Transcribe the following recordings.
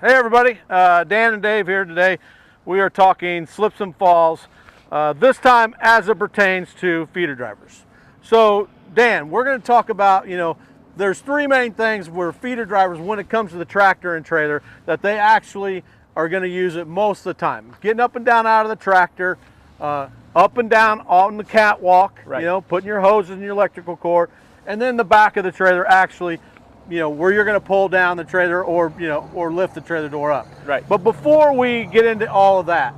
Hey everybody, Dan and Dave here today. We are talking slips and falls, this time as it pertains to feeder drivers. So Dan, we're going to talk about, there's three main things where feeder drivers, when it comes to the tractor and trailer, that they actually are going to use it most of the time. Getting up and down out of the tractor, up and down on the catwalk, right. Putting your hoses in your electrical cord, and then the back of the trailer actually, where you're going to pull down the trailer or lift the trailer door up. Right. But before we get into all of that,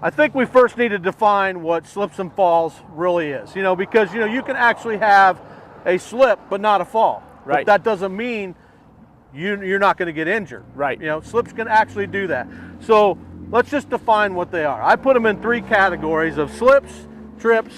I think we first need to define what slips and falls really is. Because you can actually have a slip but not a fall. Right. But that doesn't mean you're not going to get injured. Right. Slips can actually do that. So let's just define what they are. I put them in three categories of slips, trips,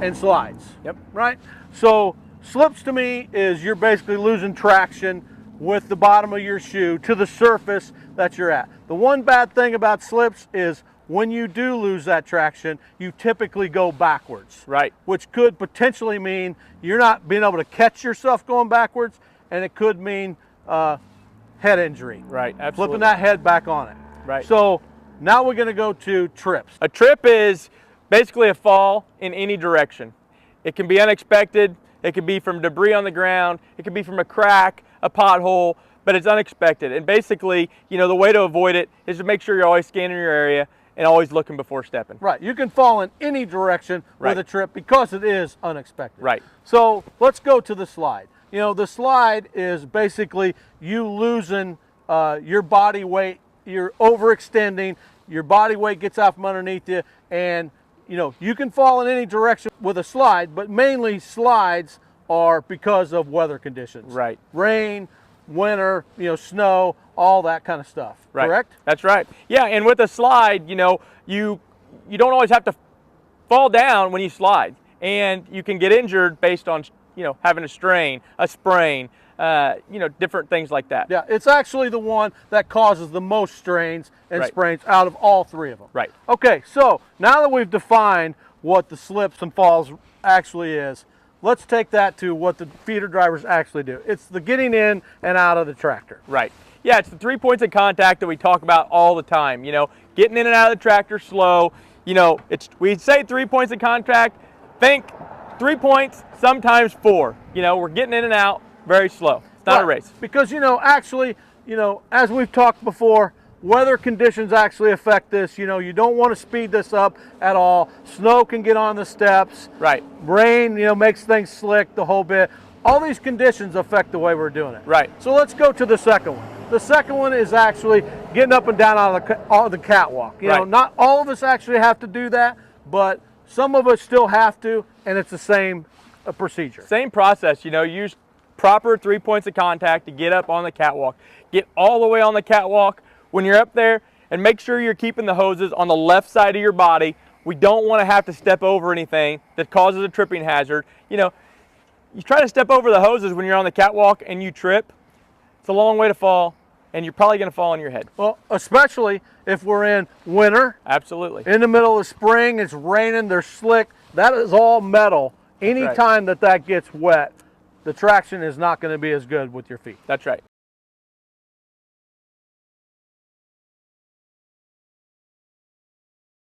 and slides. Yep. Right? So slips to me is you're basically losing traction with the bottom of your shoe to the surface that you're at. The one bad thing about slips is when you do lose that traction, you typically go backwards. Right. Which could potentially mean you're not being able to catch yourself going backwards, and it could mean head injury. Right, absolutely. Flipping that head back on it. Right. So now we're going to go to trips. A trip is basically a fall in any direction. It can be unexpected. It could be from debris on the ground. It could be from a crack, a pothole, but it's unexpected. And basically, the way to avoid it is to make sure you're always scanning your area and always looking before stepping. Right. You can fall in any direction with a trip because it is unexpected. Right. So let's go to the slide. The slide is basically you losing your body weight. You're overextending. Your body weight gets out from underneath you, and you can fall in any direction with a slide, but mainly slides are because of weather conditions. Right. Rain, winter, snow, all that kind of stuff. Right. Correct? That's right. Yeah, and with a slide, you don't always have to fall down when you slide, and you can get injured based on having a strain, a sprain, different things like that. Yeah, it's actually the one that causes the most strains and Right. sprains out of all three of them. Right. Okay, so now that we've defined what the slips and falls actually is, let's take that to what the feeder drivers actually do. It's the getting in and out of the tractor. Right. Yeah, it's the 3 points of contact that we talk about all the time. Getting in and out of the tractor slow. We say 3 points of contact. Think 3 points, sometimes 4. We're getting in and out very slow. It's not a race. Because actually, as we've talked before, weather conditions actually affect this. You don't want to speed this up at all. Snow can get on the steps. Right. Rain, makes things slick, the whole bit. All these conditions affect the way we're doing it. Right. So let's go to the second one. The second one is actually getting up and down on the catwalk. Right. Not all of us actually have to do that, but some of us still have to, and it's the same procedure. Same process. Use proper 3 points of contact to get up on the catwalk. Get all the way on the catwalk when you're up there, and make sure you're keeping the hoses on the left side of your body. We don't want to have to step over anything that causes a tripping hazard. You try to step over the hoses when you're on the catwalk and you trip, it's a long way to fall, and you're probably going to fall on your head. Well, especially if we're in winter. Absolutely. In the middle of spring, it's raining, they're slick. That is all metal. Anytime that gets wet, the traction is not going to be as good with your feet. That's right.